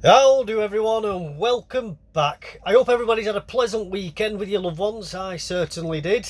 How do everyone, and welcome back. I hope everybody's had a pleasant weekend with your loved ones. I certainly did.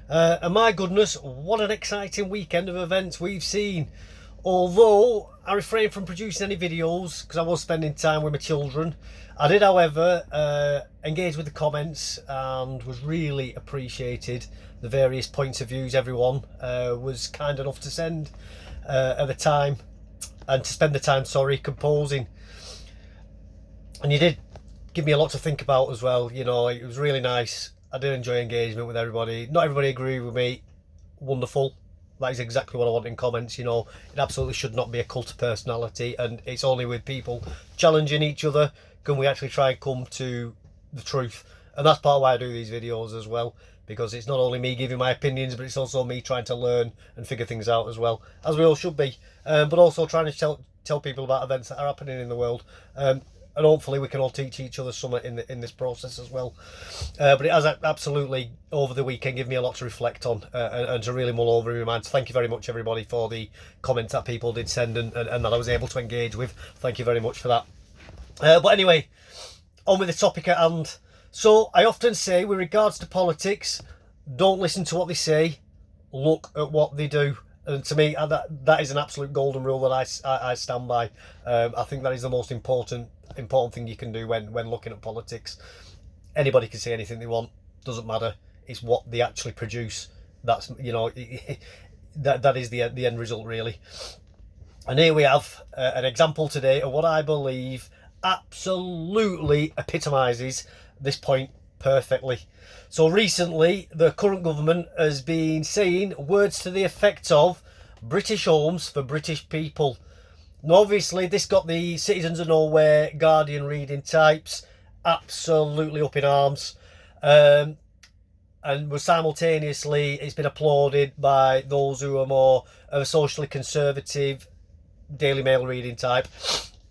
And my goodness, what an exciting weekend of events we've seen. Although I refrained from producing any videos because I was spending time with my children, I did, however, engage with the comments and was really appreciated the various points of views everyone was kind enough to send at the time, and to spend the time, composing. And you did give me a lot to think about as well. You know, it was really nice. I did enjoy engagement with everybody. Not everybody agreed with me. Wonderful. That is exactly what I want in comments. You know, it absolutely should not be a cult of personality, and it's only with people challenging each other can we actually try and come to the truth. And that's part of why I do these videos as well, because it's not only me giving my opinions, but it's also me trying to learn and figure things out as well, as we all should be. But also trying to tell people about events that are happening in the world. And hopefully we can all teach each other something in this process as well. But it has absolutely over the weekend given me a lot to reflect on, and to really mull over in my mind. So thank you very much everybody for the comments that people did send, and that I was able to engage with. Thank you very much for that. But anyway, on with the topic at hand. So I often say, with regards to politics, don't listen to what they say, look at what they do. And to me, that is an absolute golden rule that I stand by. I think that is the most important thing you can do when looking at politics. Anybody can say anything they want, doesn't matter. It's what they actually produce. That's, you know, that is the end result really. And here we have an example today of what I believe absolutely epitomises this point perfectly. So recently, the current government has been saying words to the effect of British homes for British people. Now, obviously, this got the Citizens of Nowhere Guardian reading types absolutely up in arms. And was simultaneously, it's been applauded by those who are more of a socially conservative Daily Mail reading type.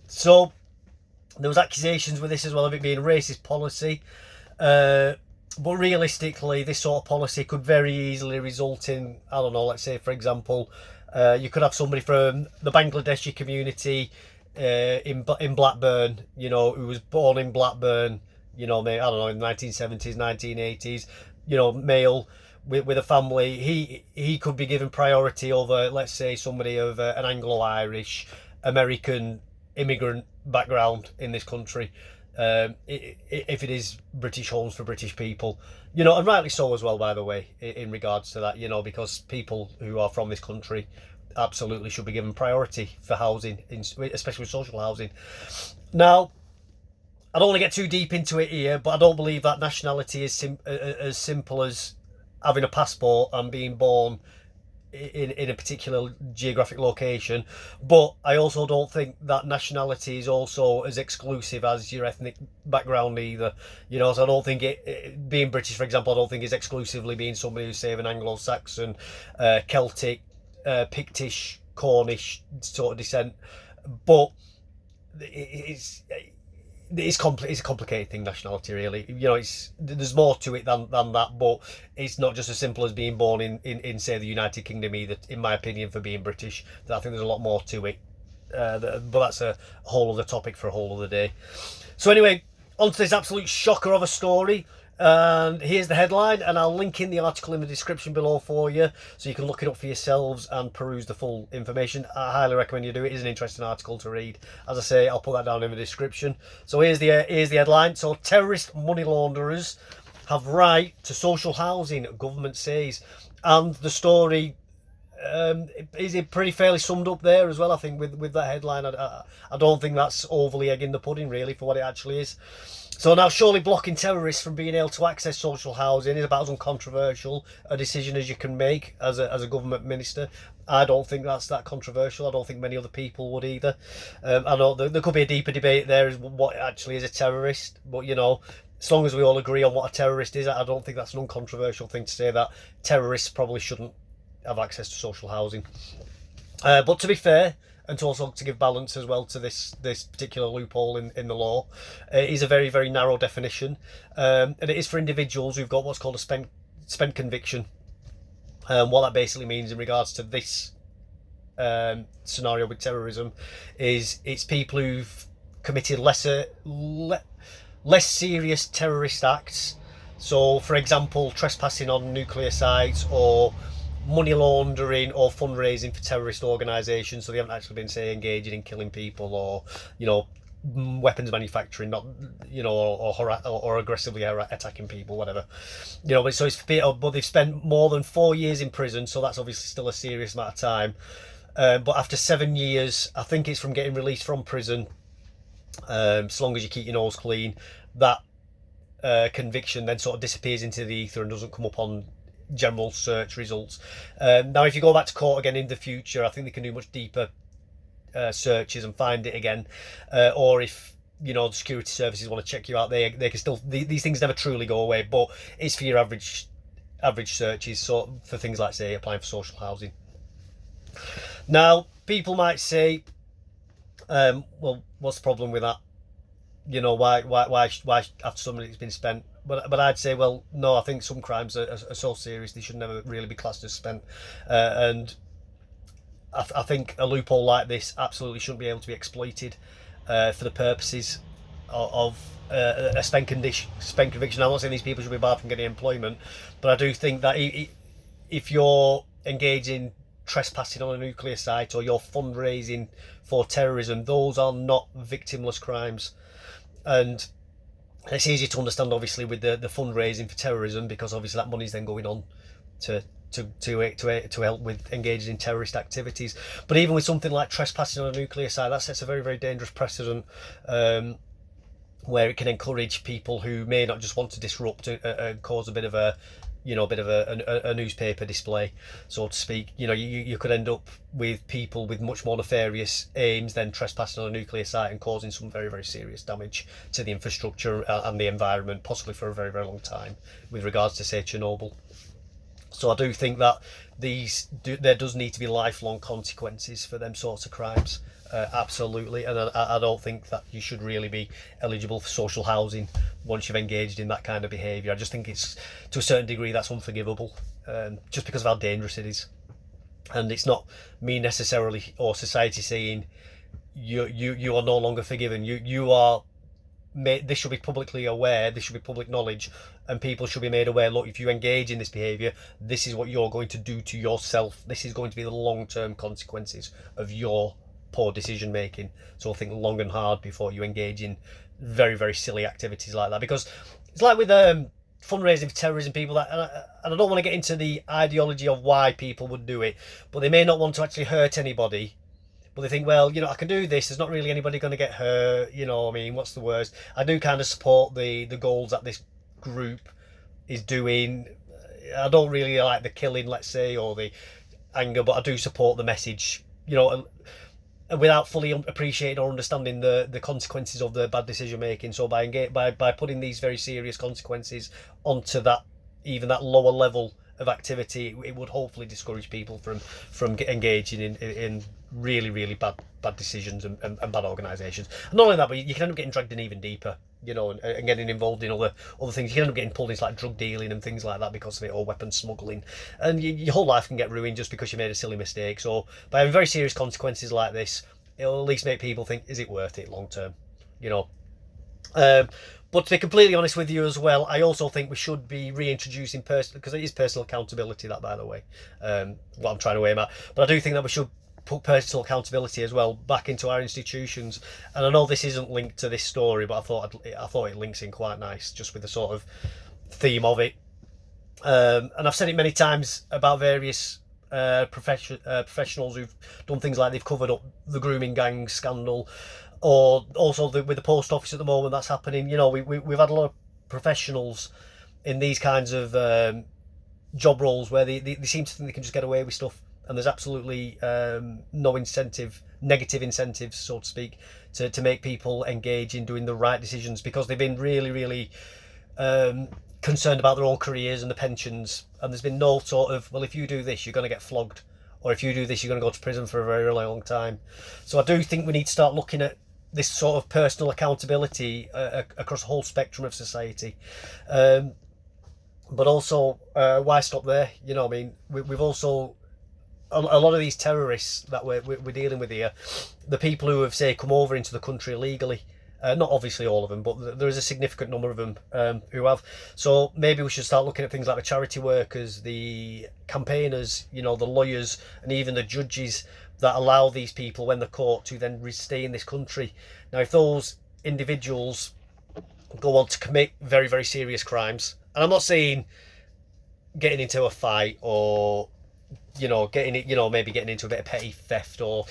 So there was accusations with this as well of it being racist policy. But realistically, this sort of policy could very easily result in, I don't know, let's say, for example, you could have somebody from the Bangladeshi community in Blackburn, you know, who was born in Blackburn, you know, I don't know, in the 1970s, 1980s, you know, male with a family. He could be given priority over, let's say, somebody of an Anglo-Irish, American immigrant background in this country. If it is British homes for British people, you know, and rightly so as well, by the way, in regards to that, you know, because people who are from this country absolutely should be given priority for housing, especially social housing. Now, I don't want to get too deep into it here, but I don't believe that nationality is as simple as having a passport and being born in a particular geographic location. But I also don't think that nationality is also as exclusive as your ethnic background either. You know, so I don't think being British, for example, I don't think is exclusively being somebody who's, say, of an Anglo-Saxon, Celtic, Pictish, Cornish sort of descent. But it's a complicated thing, nationality, really. You know, there's more to it than that, but it's not just as simple as being born in say the United Kingdom either, in my opinion, for being British. I think there's a lot more to it, but that's a whole other topic for a whole other day. So anyway, on to this absolute shocker of a story. And here's the headline, and I'll link in the article in the description below for you, so you can look it up for yourselves and peruse the full information. I highly recommend you do it. It is an interesting article to read. As I say, I'll put that down in the description. So here's the headline. So, terrorist money launderers have right to social housing, government says. And the story is it pretty fairly summed up there as well, I think, with that headline. I don't think that's overly egging the pudding, really, for what it actually is. So now, surely blocking terrorists from being able to access social housing is about as uncontroversial a decision as you can make as a government minister. I don't think that's that controversial. I don't think many other people would either. I know there could be a deeper debate there as what actually is a terrorist, but, you know, as long as we all agree on what a terrorist is, I don't think that's an uncontroversial thing to say, that terrorists probably shouldn't have access to social housing. But to be fair, and to also to give balance as well to this particular loophole in the law, it is a very, very narrow definition, and it is for individuals who've got what's called a spent conviction. What that basically means in regards to this scenario with terrorism is it's people who've committed less serious terrorist acts. So, for example, trespassing on nuclear sites, or money laundering or fundraising for terrorist organisations. So they haven't actually been, say, engaging in killing people, or weapons manufacturing, not or aggressively attacking people, whatever. So but they've spent more than 4 years in prison, so that's obviously still a serious amount of time. But after 7 years, I think it's from getting released from prison, so long as you keep your nose clean, that conviction then sort of disappears into the ether and doesn't come up on general search results. Now, if you go back to court again in the future, I think they can do much deeper searches and find it again, or if the security services want to check you out, they can still, these things never truly go away, but it's for your average searches, so for things like, say, applying for social housing. Now, people might say, well, what's the problem with that? Why after so many it's been spent? But I'd say, well, no, I think some crimes are so serious they should never really be classed as spent, and I think a loophole like this absolutely shouldn't be able to be exploited for the purposes of a spent conviction. I'm not saying these people should be barred from getting employment, but I do think that if you're engaging trespassing on a nuclear site, or you're fundraising for terrorism, those are not victimless crimes. And it's easy to understand, obviously, with the fundraising for terrorism, because obviously that money's then going on to help with engaging in terrorist activities. But even with something like trespassing on a nuclear site, that sets a very, very dangerous precedent, where it can encourage people who may not just want to disrupt and cause a bit of a newspaper display, so to speak. You could end up with people with much more nefarious aims than trespassing on a nuclear site and causing some very, very serious damage to the infrastructure and the environment, possibly for a very, very long time, with regards to, say, Chernobyl. So I do think that there does need to be lifelong consequences for them sorts of crimes, absolutely. And I don't think that you should really be eligible for social housing once you've engaged in that kind of behaviour. I just think it's, to a certain degree, that's unforgivable, just because of how dangerous it is. And it's not me necessarily, or society, saying you are no longer forgiven. You are. This should be publicly aware, this should be public knowledge, and people should be made aware, look, if you engage in this behaviour, this is what you're going to do to yourself. This is going to be the long-term consequences of your poor decision making. So think long and hard before you engage in very, very silly activities like that, because it's like with fundraising for terrorism, people that, and I don't want to get into the ideology of why people would do it, but they may not want to actually hurt anybody. But they think, well, I can do this, there's not really anybody going to get hurt, what's the worst? I do kind of support the goals that this group is doing. I don't really like the killing, let's say, or the anger, but I do support the message, without fully appreciating or understanding the consequences of the bad decision making. So by putting these very serious consequences onto that, even that lower level of activity, it would hopefully discourage people from engaging in really, really bad decisions and bad organisations. And not only that, but you can end up getting dragged in even deeper, and getting involved in other things. You can end up getting pulled into like drug dealing and things like that because of it, or weapons smuggling, and your whole life can get ruined just because you made a silly mistake. So by having very serious consequences like this, it'll at least make people think, is it worth it long term? But to be completely honest with you as well, I also think we should be reintroducing because it is personal accountability, that, by the way, what I'm trying to aim at. But I do think that we should put personal accountability as well back into our institutions. And I know this isn't linked to this story, but I thought it links in quite nice, just with the sort of theme of it. And I've said it many times about various professionals who've done things like they've covered up the grooming gang scandal, or also with the post office at the moment, that's happening. We've had a lot of professionals in these kinds of job roles where they seem to think they can just get away with stuff, and there's absolutely no negative incentives, so to speak, to make people engage in doing the right decisions, because they've been really, really concerned about their own careers and the pensions, and there's been no sort of, well, if you do this, you're going to get flogged, or if you do this, you're going to go to prison for a very, very long time. So I do think we need to start looking at this sort of personal accountability across the whole spectrum of society. But also, why stop there? We've also, a lot of these terrorists that we're dealing with here, the people who have, say, come over into the country illegally, Not obviously all of them, but there is a significant number of them who have. So maybe we should start looking at things like the charity workers, the campaigners, the lawyers, and even the judges that allow these people, when they're caught, to then stay in this country. Now, if those individuals go on to commit very, very serious crimes, and I'm not saying getting into a fight or getting it, maybe getting into a bit of petty theft or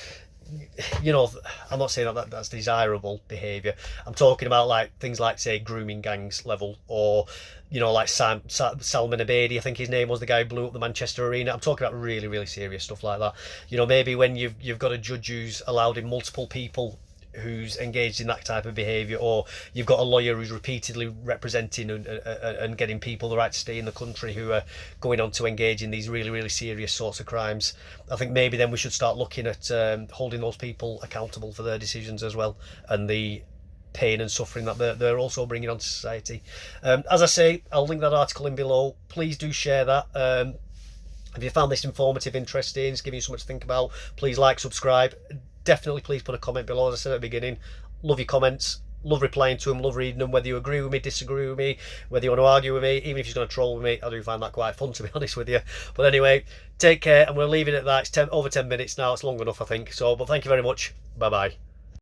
I'm not saying that's desirable behaviour. I'm talking about like things like, say, grooming gangs level, or like Salman Abedi, I think his name was, the guy who blew up the Manchester Arena. I'm talking about really, really serious stuff like that. Maybe when you've got a judge who's allowed in multiple people who's engaged in that type of behaviour, or you've got a lawyer who's repeatedly representing and getting people the right to stay in the country who are going on to engage in these really, really serious sorts of crimes. I think maybe then we should start looking at holding those people accountable for their decisions as well, and the pain and suffering that they're also bringing onto society. As I say, I'll link that article in below. Please do share that. If you found this informative, interesting, it's giving you something to think about, please like, subscribe. Definitely please put a comment below. As I said at the beginning, love your comments, love replying to them, love reading them, whether you agree with me, disagree with me, whether you want to argue with me, even if you're going to troll with me. I do find that quite fun, to be honest with you. But anyway, take care, and we'll leave it at that. It's over 10 minutes now. It's long enough, I think. But thank you very much. Bye bye.